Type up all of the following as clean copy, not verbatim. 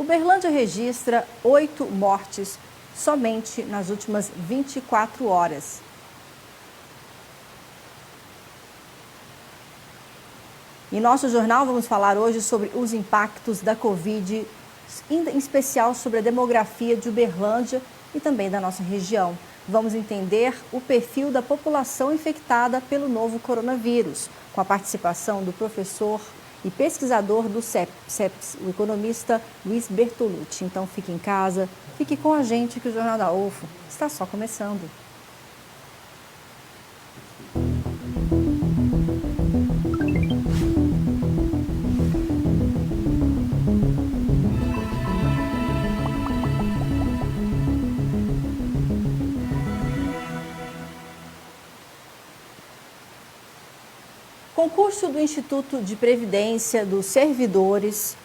Uberlândia registra 8 mortes somente nas últimas 24 horas. Em nosso jornal, vamos falar hoje sobre os impactos da Covid, em especial sobre a demografia de Uberlândia e também da nossa região. Vamos entender o perfil da população infectada pelo novo coronavírus, com a participação do professor e pesquisador do CEPS, o economista Luiz Bertolucci. Então fique em casa, fique com a gente que o Jornal da UFO está só começando. Concurso do Instituto de Previdência dos Servidores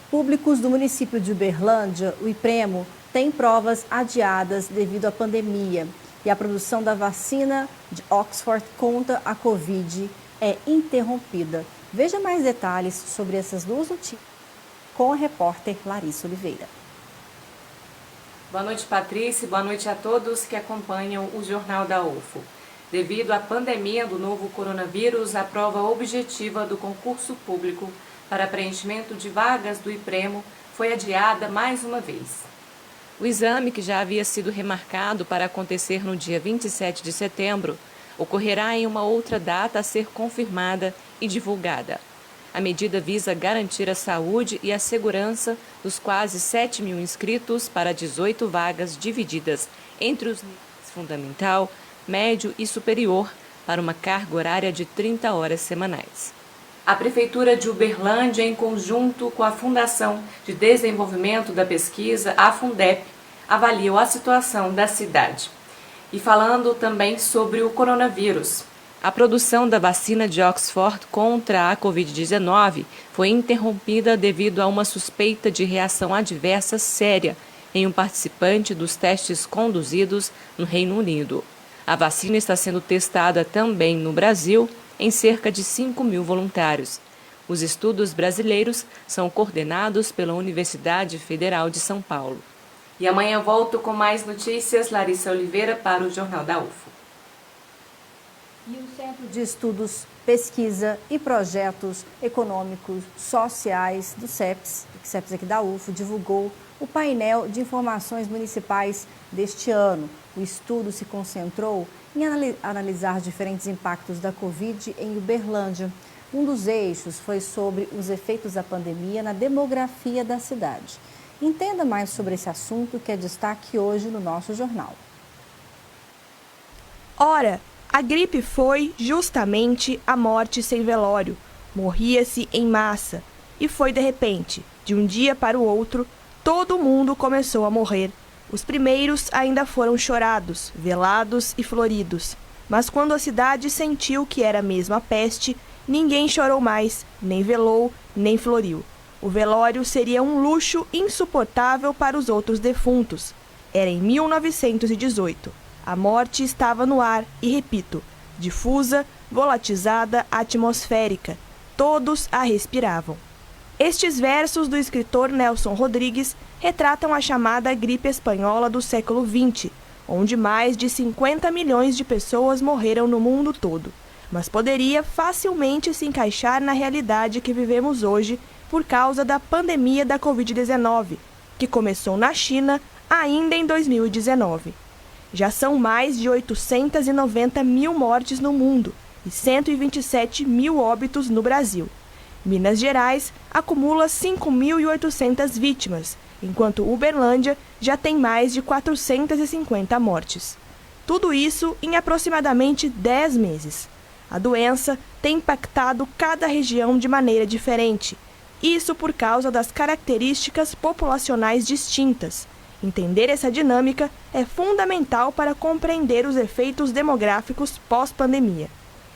Públicos do município de Uberlândia, o IPREMO, tem provas adiadas devido à pandemia e a produção da vacina de Oxford contra a Covid é interrompida. Veja mais detalhes sobre essas duas notícias com a repórter Larissa Oliveira. Boa noite, Patrícia. Boa noite a todos que acompanham o Jornal da UFO. Devido à pandemia do novo coronavírus, a prova objetiva do concurso público para preenchimento de vagas do IPREMO foi adiada mais uma vez. O exame, que já havia sido remarcado para acontecer no dia 27 de setembro, ocorrerá em uma outra data a ser confirmada e divulgada. A medida visa garantir a saúde e a segurança dos quase 7 mil inscritos para 18 vagas divididas entre os níveis fundamental, médio e superior para uma carga horária de 30 horas semanais. A Prefeitura de Uberlândia, em conjunto com a Fundação de Desenvolvimento da Pesquisa, a Fundep, avaliou a situação da cidade. E falando também sobre o coronavírus, a produção da vacina de Oxford contra a Covid-19 foi interrompida devido a uma suspeita de reação adversa séria em um participante dos testes conduzidos no Reino Unido. A vacina está sendo testada também no Brasil em cerca de 5 mil voluntários. Os estudos brasileiros são coordenados pela Universidade Federal de São Paulo. E amanhã volto com mais notícias. Larissa Oliveira para o Jornal da UFO. E o Centro de Estudos, Pesquisa e Projetos Econômicos Sociais do CEPS aqui da UFO, divulgou o painel de informações municipais deste ano. O estudo se concentrou em analisar diferentes impactos da Covid em Uberlândia. Um dos eixos foi sobre os efeitos da pandemia na demografia da cidade. Entenda mais sobre esse assunto, que é destaque hoje no nosso jornal. Ora, a gripe foi justamente a morte sem velório. Morria-se em massa. E foi de repente, de um dia para o outro, todo mundo começou a morrer. Os primeiros ainda foram chorados, velados e floridos. Mas quando a cidade sentiu que era mesmo a peste, ninguém chorou mais, nem velou, nem floriu. O velório seria um luxo insuportável para os outros defuntos. Era em 1918. A morte estava no ar e, repito, difusa, volatizada, atmosférica. Todos a respiravam. Estes versos do escritor Nelson Rodrigues retratam a chamada gripe espanhola do século XX, onde mais de 50 milhões de pessoas morreram no mundo todo, mas poderia facilmente se encaixar na realidade que vivemos hoje por causa da pandemia da Covid-19, que começou na China ainda em 2019. Já são mais de 890 mil mortes no mundo e 127 mil óbitos no Brasil. Minas Gerais acumula 5.800 vítimas, enquanto Uberlândia já tem mais de 450 mortes. Tudo isso em aproximadamente 10 meses. A doença tem impactado cada região de maneira diferente, isso por causa das características populacionais distintas. Entender essa dinâmica é fundamental para compreender os efeitos demográficos pós-pandemia.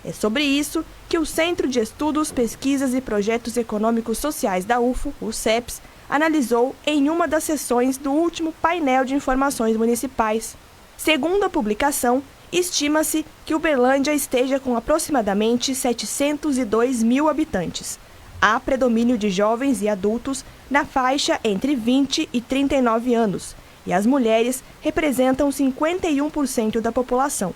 É sobre isso que o Centro de Estudos, Pesquisas e Projetos Econômicos Sociais da UFO, o CEPS, analisou em uma das sessões do último painel de informações municipais. Segundo a publicação, estima-se que Uberlândia esteja com aproximadamente 702 mil habitantes. há predomínio de jovens e adultos na faixa entre 20 e 39 anos, e as mulheres representam 51% da população.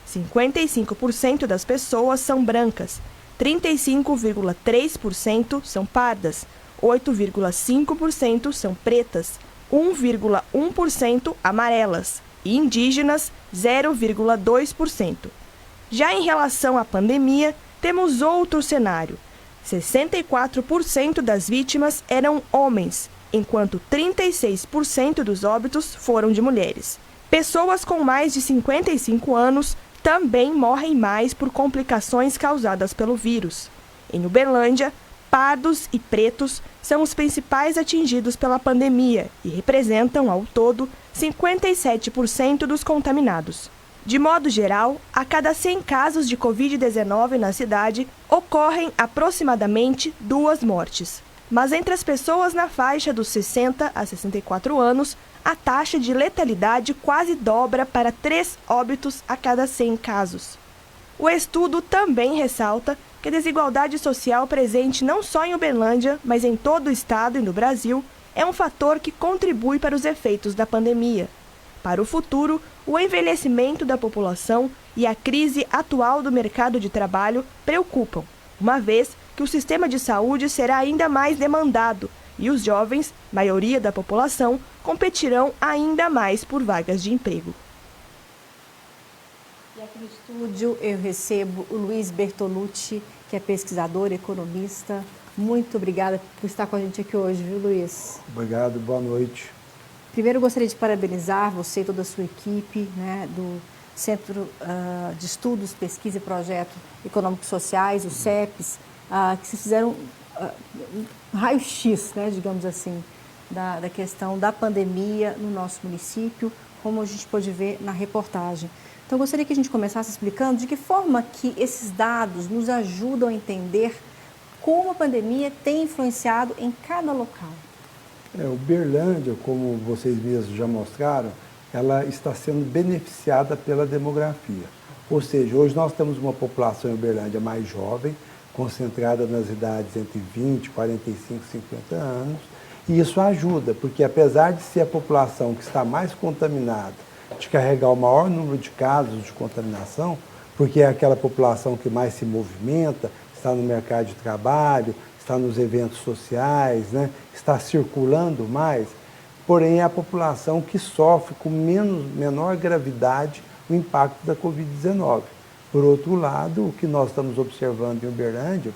55% das pessoas são brancas, 35,3% são pardas, 8,5% são pretas, 1,1% amarelas e indígenas 0,2%. Já em relação à pandemia, temos outro cenário. 64% das vítimas eram homens, enquanto 36% dos óbitos foram de mulheres. Pessoas com mais de 55 anos também morrem mais por complicações causadas pelo vírus. Em Uberlândia, pardos e pretos são os principais atingidos pela pandemia e representam, ao todo, 57% dos contaminados. De modo geral, a cada 100 casos de Covid-19 na cidade, ocorrem aproximadamente 2 mortes. Mas entre as pessoas na faixa dos 60 a 64 anos, a taxa de letalidade quase dobra para 3 óbitos a cada 100 casos. O estudo também ressalta que a desigualdade social presente não só em Uberlândia, mas em todo o estado e no Brasil, é um fator que contribui para os efeitos da pandemia. Para o futuro, o envelhecimento da população e a crise atual do mercado de trabalho preocupam, uma vez que o sistema de saúde será ainda mais demandado e os jovens, maioria da população, competirão ainda mais por vagas de emprego. E aqui no estúdio eu recebo o Luiz Bertolucci, que é pesquisador e economista. Muito obrigada por estar com a gente aqui hoje, viu, Luiz? Obrigado, boa noite. Primeiro, eu gostaria de parabenizar você e toda a sua equipe, né, do Centro de Estudos, Pesquisa e Projeto Econômicos Sociais, o CEPES, que se fizeram um raio-x, né, digamos assim, da questão da pandemia no nosso município, como a gente pôde ver na reportagem. Então, eu gostaria que a gente começasse explicando de que forma que esses dados nos ajudam a entender como a pandemia tem influenciado em cada local. Uberlândia, como vocês mesmos já mostraram, ela está sendo beneficiada pela demografia. Ou seja, hoje nós temos uma população em Uberlândia mais jovem, concentrada nas idades entre 20, 45 e 50 anos, e isso ajuda, porque apesar de ser a população que está mais contaminada, de carregar o maior número de casos de contaminação, porque é aquela população que mais se movimenta, está no mercado de trabalho, está nos eventos sociais, né? Está circulando mais, porém é a população que sofre com menor gravidade o impacto da Covid-19. Por outro lado, o que nós estamos observando em Uberlândia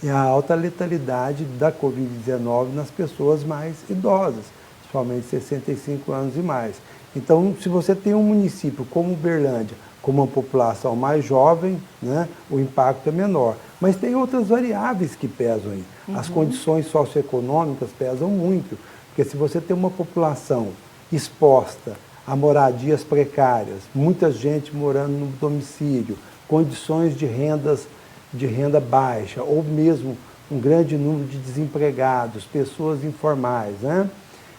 é a alta letalidade da Covid-19 nas pessoas mais idosas, principalmente 65 anos e mais. Então, se você tem um município como Uberlândia, com uma população mais jovem, né, o impacto é menor. Mas tem outras variáveis que pesam aí. As condições socioeconômicas pesam muito, porque se você tem uma população exposta a moradias precárias, muita gente morando no domicílio, condições de renda baixa, ou mesmo um grande número de desempregados, pessoas informais, né,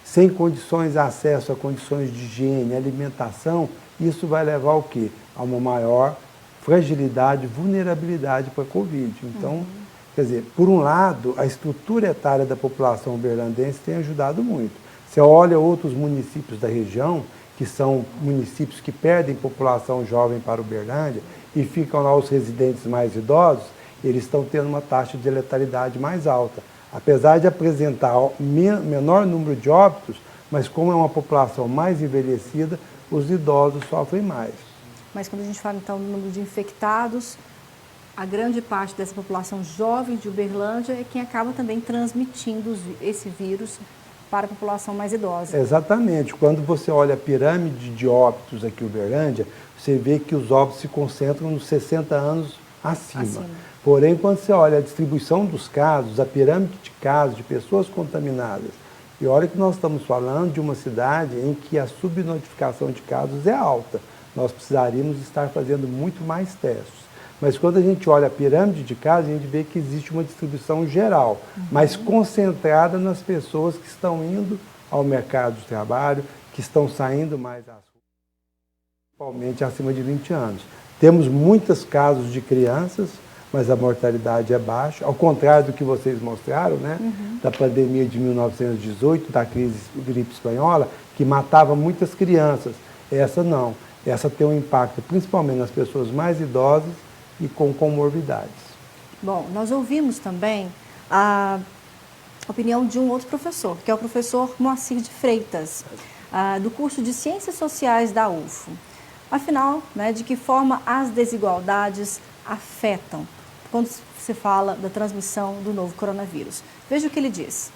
sem condições de acesso a condições de higiene, alimentação, isso vai levar ao quê? A uma maior fragilidade, vulnerabilidade para a Covid. Então, quer dizer, por um lado, a estrutura etária da população uberlandense tem ajudado muito. Você olha outros municípios da região, que são municípios que perdem população jovem para Uberlândia e ficam lá os residentes mais idosos, eles estão tendo uma taxa de letalidade mais alta. Apesar de apresentar menor número de óbitos, mas como é uma população mais envelhecida, os idosos sofrem mais. Mas quando a gente fala, então, do número de infectados, a grande parte dessa população jovem de Uberlândia é quem acaba também transmitindo esse vírus para a população mais idosa. Exatamente. Quando você olha a pirâmide de óbitos aqui em Uberlândia, você vê que os óbitos se concentram nos 60 anos acima. Porém, quando você olha a distribuição dos casos, a pirâmide de casos, de pessoas contaminadas, e olha que nós estamos falando de uma cidade em que a subnotificação de casos é alta. Nós precisaríamos estar fazendo muito mais testes. Mas quando a gente olha a pirâmide de casos, a gente vê que existe uma distribuição geral, mas concentrada nas pessoas que estão indo ao mercado de trabalho, que estão saindo mais às ruas, principalmente acima de 20 anos. Temos muitos casos de crianças, mas a mortalidade é baixa, ao contrário do que vocês mostraram, né? Da pandemia de 1918, da gripe espanhola, que matava muitas crianças. Essa não. Essa tem um impacto principalmente nas pessoas mais idosas e com comorbidades. Bom, nós ouvimos também a opinião de um outro professor, que é o professor Moacir de Freitas, do curso de Ciências Sociais da UFO. Afinal, né, de que forma as desigualdades afetam quando se fala da transmissão do novo coronavírus? Veja o que ele diz.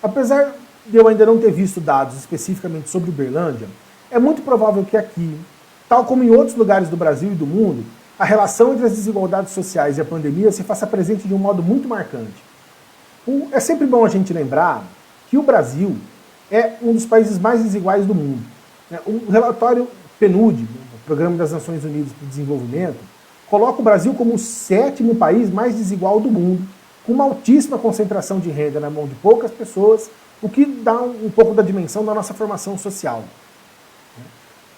Apesar de eu ainda não ter visto dados especificamente sobre Uberlândia, é muito provável que aqui, tal como em outros lugares do Brasil e do mundo, a relação entre as desigualdades sociais e a pandemia se faça presente de um modo muito marcante. É sempre bom a gente lembrar que o Brasil é um dos países mais desiguais do mundo. O relatório PNUD, o Programa das Nações Unidas para o Desenvolvimento, coloca o Brasil como o 7º país mais desigual do mundo, com uma altíssima concentração de renda na mão de poucas pessoas, o que dá um pouco da dimensão da nossa formação social.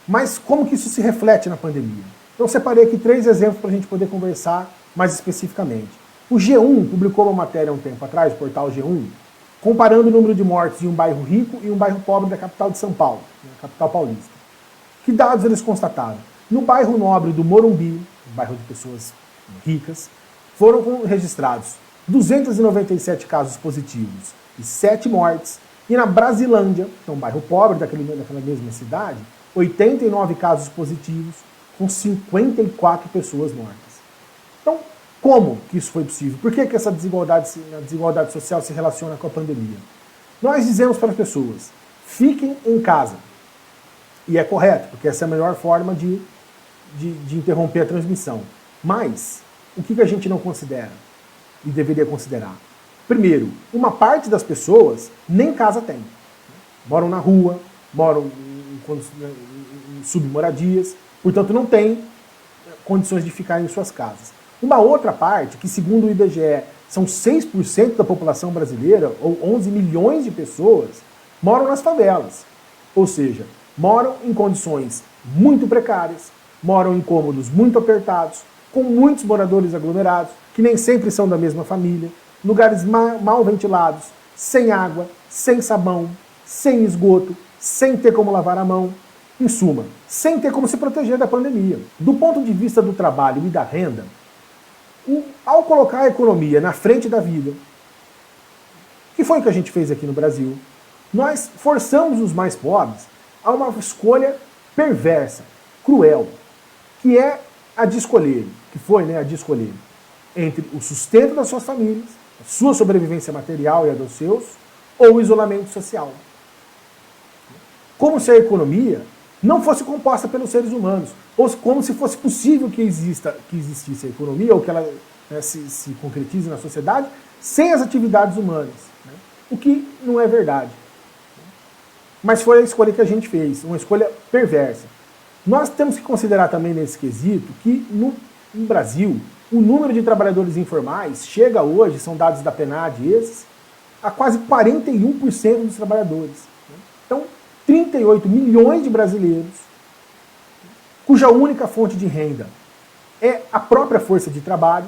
Mas como que isso se reflete na pandemia? Então eu separei aqui 3 exemplos para a gente poder conversar mais especificamente. O G1 publicou uma matéria há um tempo atrás, o portal G1, comparando o número de mortes em um bairro rico e um bairro pobre da capital de São Paulo, capital paulista. Que dados eles constataram? No bairro nobre do Morumbi, um bairro de pessoas ricas, foram registrados 297 casos positivos e 7 mortes. E na Brasilândia, que é um bairro pobre daquela mesma cidade, 89 casos positivos com 54 pessoas mortas. Então, como que isso foi possível? Por que essa desigualdade social se relaciona com a pandemia? Nós dizemos para as pessoas, fiquem em casa. E é correto, porque essa é a melhor forma de interromper a transmissão. Mas, o que a gente não considera e deveria considerar? Primeiro, uma parte das pessoas nem casa tem. Moram na rua, moram em submoradias, portanto não tem condições de ficar em suas casas. Uma outra parte, que segundo o IBGE são 6% da população brasileira, ou 11 milhões de pessoas, moram nas favelas. Ou seja, moram em condições muito precárias, moram em cômodos muito apertados, com muitos moradores aglomerados, que nem sempre são da mesma família, lugares mal ventilados, sem água, sem sabão, sem esgoto, sem ter como lavar a mão, em suma, sem ter como se proteger da pandemia. Do ponto de vista do trabalho e da renda, ao colocar a economia na frente da vida, que foi o que a gente fez aqui no Brasil, nós forçamos os mais pobres a uma escolha perversa, cruel, que é a de escolher, que foi, né, a de escolher entre o sustento das suas famílias, a sua sobrevivência material e a dos seus, ou o isolamento social. Como se a economia não fosse composta pelos seres humanos, ou como se fosse possível que existisse a economia, ou que ela se concretize na sociedade, sem as atividades humanas. Né? O que não é verdade. Mas foi a escolha que a gente fez, uma escolha perversa. Nós temos que considerar também nesse quesito que no Brasil, o número de trabalhadores informais chega hoje, são dados da PNAD esses, a quase 41% dos trabalhadores. Então, 38 milhões de brasileiros, cuja única fonte de renda é a própria força de trabalho,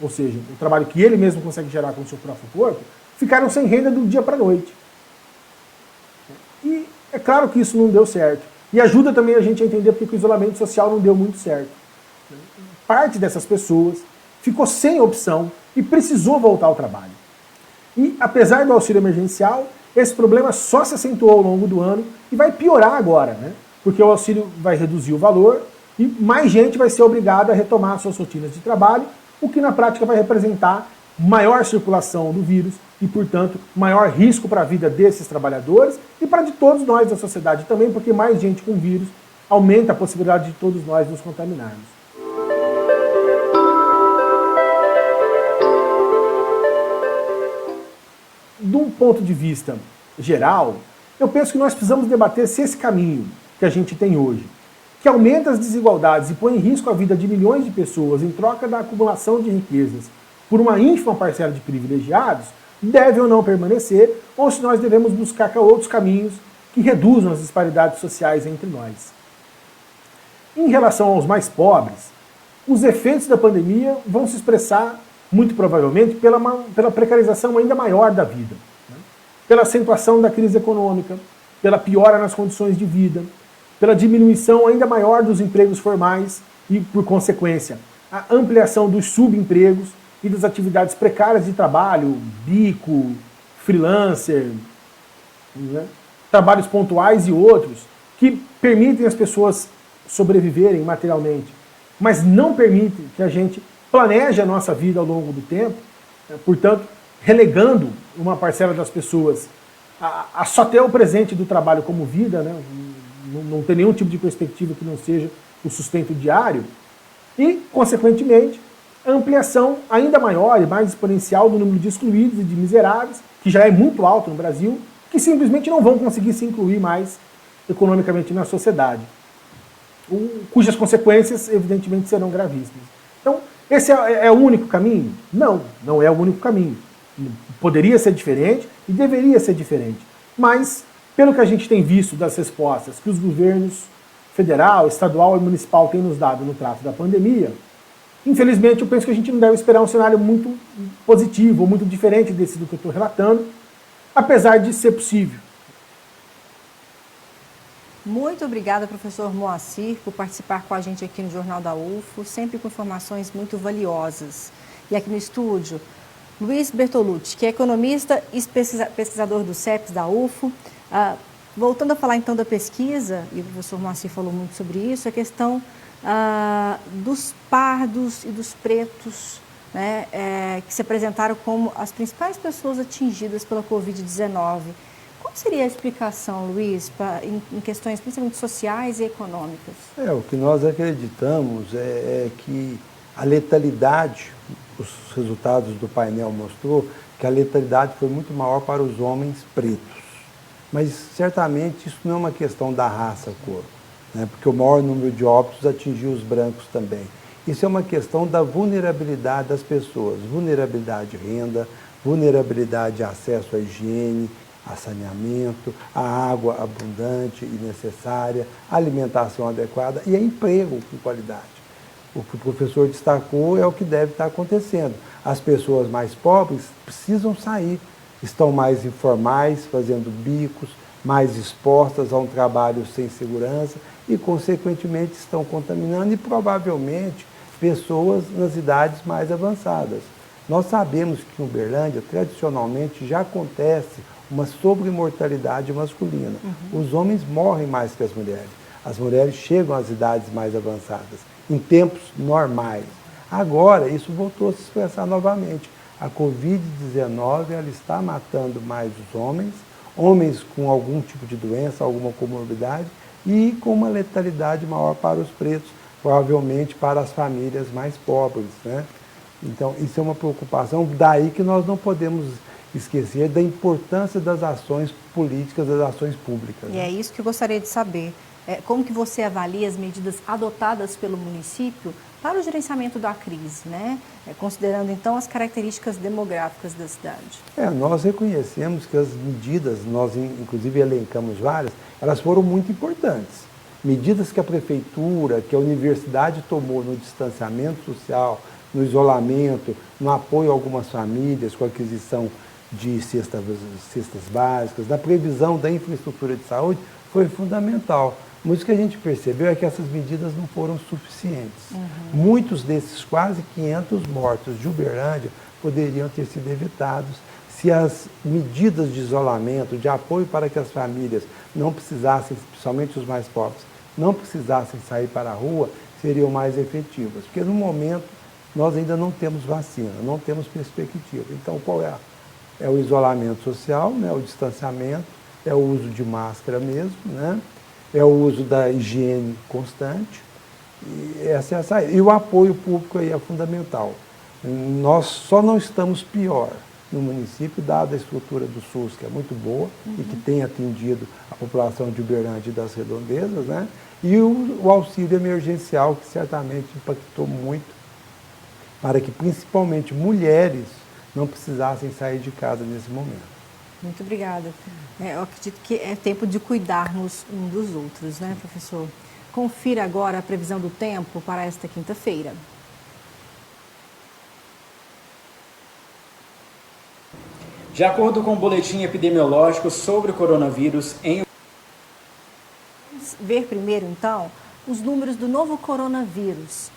ou seja, o trabalho que ele mesmo consegue gerar com o seu próprio corpo, ficaram sem renda do dia para a noite. E é claro que isso não deu certo. E ajuda também a gente a entender porque o isolamento social não deu muito certo. Parte dessas pessoas ficou sem opção e precisou voltar ao trabalho. E apesar do auxílio emergencial, esse problema só se acentuou ao longo do ano e vai piorar agora, né? Porque o auxílio vai reduzir o valor e mais gente vai ser obrigada a retomar suas rotinas de trabalho, o que na prática vai representar maior circulação do vírus e, portanto, maior risco para a vida desses trabalhadores e para de todos nós da sociedade também, porque mais gente com vírus aumenta a possibilidade de todos nós nos contaminarmos. De um ponto de vista geral, eu penso que nós precisamos debater se esse caminho que a gente tem hoje, que aumenta as desigualdades e põe em risco a vida de milhões de pessoas em troca da acumulação de riquezas por uma ínfima parcela de privilegiados, deve ou não permanecer, ou se nós devemos buscar outros caminhos que reduzam as disparidades sociais entre nós. Em relação aos mais pobres, os efeitos da pandemia vão se expressar, muito provavelmente, pela precarização ainda maior da vida, né? Pela acentuação da crise econômica, pela piora nas condições de vida, pela diminuição ainda maior dos empregos formais e, por consequência, a ampliação dos subempregos e das atividades precárias de trabalho, bico, freelancer, né? Trabalhos pontuais e outros, que permitem as pessoas sobreviverem materialmente, mas não permitem que a gente planeje a nossa vida ao longo do tempo, né? Portanto, relegando uma parcela das pessoas a só ter o presente do trabalho como vida, né? Não ter nenhum tipo de perspectiva que não seja o sustento diário, e, consequentemente, a ampliação ainda maior e mais exponencial do número de excluídos e de miseráveis, que já é muito alto no Brasil, que simplesmente não vão conseguir se incluir mais economicamente na sociedade, cujas consequências, evidentemente, serão gravíssimas. Então, esse é o único caminho? Não, não é o único caminho. Poderia ser diferente e deveria ser diferente. Mas, pelo que a gente tem visto das respostas que os governos federal, estadual e municipal têm nos dado no trato da pandemia, infelizmente eu penso que a gente não deve esperar um cenário muito positivo ou muito diferente desse do que eu estou relatando, apesar de ser possível. Muito obrigada, professor Moacir, por participar com a gente aqui no Jornal da UFO, sempre com informações muito valiosas. E aqui no estúdio, Luiz Bertolucci, que é economista e pesquisador do CEPS da UFO. Voltando a falar então da pesquisa, e o professor Moacir falou muito sobre isso, a questão dos pardos e dos pretos, né, que se apresentaram como as principais pessoas atingidas pela Covid-19. Qual seria a explicação, Luiz, em questões principalmente sociais e econômicas? O que nós acreditamos é que a letalidade, os resultados do painel mostrou que a letalidade foi muito maior para os homens pretos. Mas, certamente, isso não é uma questão da raça, cor, né? Porque o maior número de óbitos atingiu os brancos também. Isso é uma questão da vulnerabilidade das pessoas, vulnerabilidade de renda, vulnerabilidade de acesso à higiene, a saneamento, a água abundante e necessária, a alimentação adequada e a emprego com qualidade. O que o professor destacou é o que deve estar acontecendo. As pessoas mais pobres precisam sair, estão mais informais, fazendo bicos, mais expostas a um trabalho sem segurança e, consequentemente, estão contaminando e, provavelmente, pessoas nas idades mais avançadas. Nós sabemos que em Uberlândia, tradicionalmente, já acontece uma sobremortalidade masculina. Os homens morrem mais que as mulheres. As mulheres chegam às idades mais avançadas, em tempos normais. Agora, isso voltou a se expressar novamente. A Covid-19 ela está matando mais os homens com algum tipo de doença, alguma comorbidade, e com uma letalidade maior para os pretos, provavelmente para as famílias mais pobres, né? Então, isso é uma preocupação, daí que nós não podemos esquecer da importância das ações políticas, das ações públicas. E é isso que eu gostaria de saber. Como que você avalia as medidas adotadas pelo município para o gerenciamento da crise, né? Considerando, então, as características demográficas da cidade? Nós reconhecemos que as medidas, nós inclusive elencamos várias, elas foram muito importantes. Medidas que a prefeitura, que a universidade tomou no distanciamento social, no isolamento, no apoio a algumas famílias, com a aquisição de cestas básicas, na previsão da infraestrutura de saúde, foi fundamental. Mas o que a gente percebeu é que essas medidas não foram suficientes. Muitos desses quase 500 mortos de Uberlândia poderiam ter sido evitados se as medidas de isolamento, de apoio para que as famílias não precisassem, principalmente os mais pobres, não precisassem sair para a rua, seriam mais efetivas. Porque no momento nós ainda não temos vacina, não temos perspectiva. Então qual é? É o isolamento social, né? O distanciamento, é o uso de máscara mesmo, né? É o uso da higiene constante, e essa é a saída. E o apoio público aí é fundamental. Nós só não estamos pior no município, dada a estrutura do SUS, que é muito boa e que tem atendido a população de Uberlândia e das redondezas, né? E o auxílio emergencial, que certamente impactou muito para que principalmente mulheres não precisassem sair de casa nesse momento. Muito obrigada. Eu acredito que é tempo de cuidarmos um dos outros, né, professor? Confira agora a previsão do tempo para esta quinta-feira. De acordo com o boletim epidemiológico sobre o coronavírus em... Vamos ver primeiro, então, os números do novo coronavírus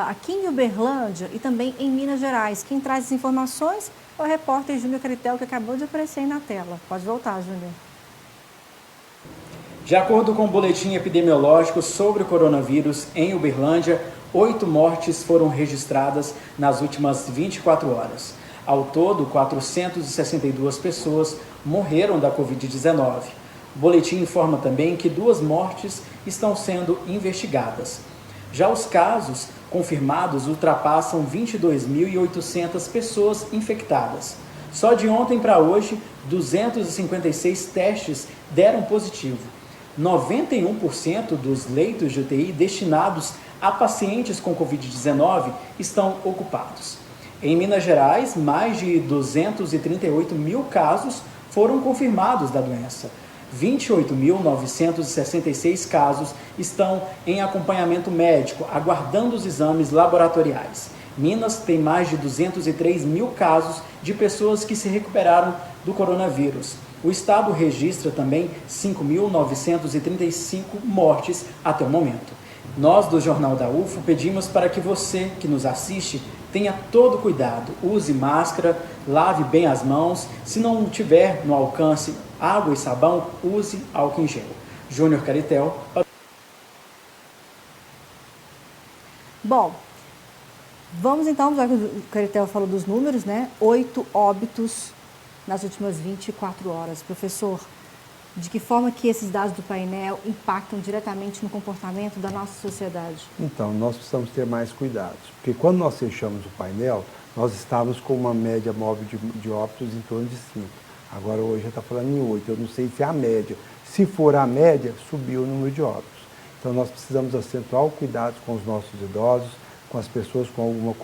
aqui em Uberlândia e também em Minas Gerais. Quem traz as informações é o repórter Júnior Caritel, que acabou de aparecer aí na tela. Pode voltar, Júnior. De acordo com o boletim epidemiológico sobre o coronavírus em Uberlândia, 8 mortes foram registradas nas últimas 24 horas. Ao todo, 462 pessoas morreram da Covid-19. O boletim informa também que 2 mortes estão sendo investigadas. Já os casos confirmados ultrapassam 22.800 pessoas infectadas. Só de ontem para hoje, 256 testes deram positivo. 91% dos leitos de UTI destinados a pacientes com Covid-19 estão ocupados. Em Minas Gerais, mais de 238 mil casos foram confirmados da doença. 28.966 casos estão em acompanhamento médico, aguardando os exames laboratoriais. Minas tem mais de 203 mil casos de pessoas que se recuperaram do coronavírus. O estado registra também 5.935 mortes até o momento. Nós, do Jornal da UFO, pedimos para que você que nos assiste tenha todo cuidado, use máscara, lave bem as mãos, se não tiver no alcance água e sabão, use álcool em gel. Júnior Caritel. Bom, vamos então, já que o Caritel falou dos números, né? 8 óbitos nas últimas 24 horas. Professor, de que forma que esses dados do painel impactam diretamente no comportamento da nossa sociedade? Então, nós precisamos ter mais cuidados, porque quando nós fechamos o painel, nós estávamos com uma média móvel de óbitos em torno de 5. Agora hoje já está falando em 8, eu não sei se é a média. Se for a média, subiu o número de óbitos. Então nós precisamos acentuar o cuidado com os nossos idosos, com as pessoas com alguma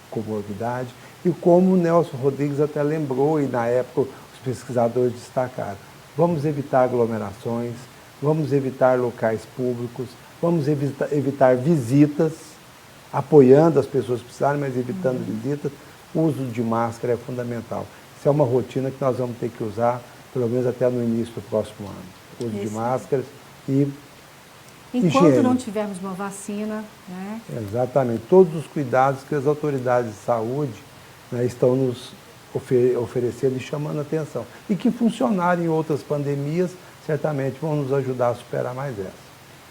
comorbidade, e como o Nelson Rodrigues até lembrou, e na época os pesquisadores destacaram, vamos evitar aglomerações, vamos evitar locais públicos, vamos evitar visitas, apoiando as pessoas que precisarem, mas evitando visitas. O uso de máscara é fundamental. Isso é uma rotina que nós vamos ter que usar, pelo menos até no início do próximo ano. O uso de máscaras e enquanto higiene. não tivermos uma vacina, né? Exatamente. Todos os cuidados que as autoridades de saúde, né, estão nos oferecendo e chamando a atenção. E que funcionaram em outras pandemias, certamente vão nos ajudar a superar mais essa.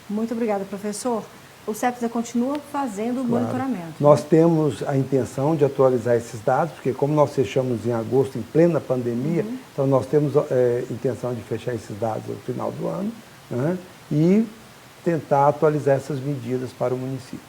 Muito obrigada, professor. O CEPSA continua fazendo o monitoramento. Nós temos a intenção de atualizar esses dados, porque como nós fechamos em agosto, em plena pandemia, então nós temos intenção de fechar esses dados no final do ano, né, e tentar atualizar essas medidas para o município.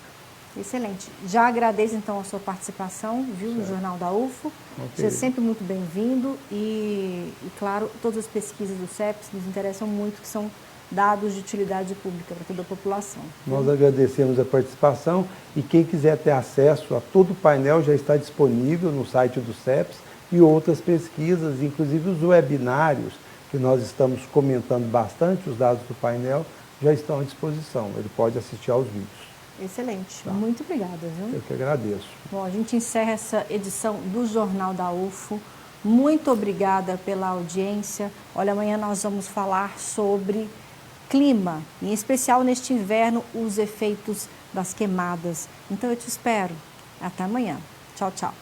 Excelente. Já agradeço, então, a sua participação, viu, no Jornal da UFO. Você é sempre muito bem-vindo e, claro, todas as pesquisas do CEPS nos interessam muito, que são dados de utilidade pública para toda a população. Nós agradecemos a participação e quem quiser ter acesso a todo o painel já está disponível no site do CEPS e outras pesquisas, inclusive os webinários, que nós estamos comentando bastante, os dados do painel, já estão à disposição. Ele pode assistir aos vídeos. Excelente. Tá. Muito obrigada, viu? Eu que agradeço. Bom, a gente encerra essa edição do Jornal da UFO. Muito obrigada pela audiência. Olha, amanhã nós vamos falar sobre clima, em especial neste inverno, os efeitos das queimadas. Então eu te espero. Até amanhã. Tchau, tchau.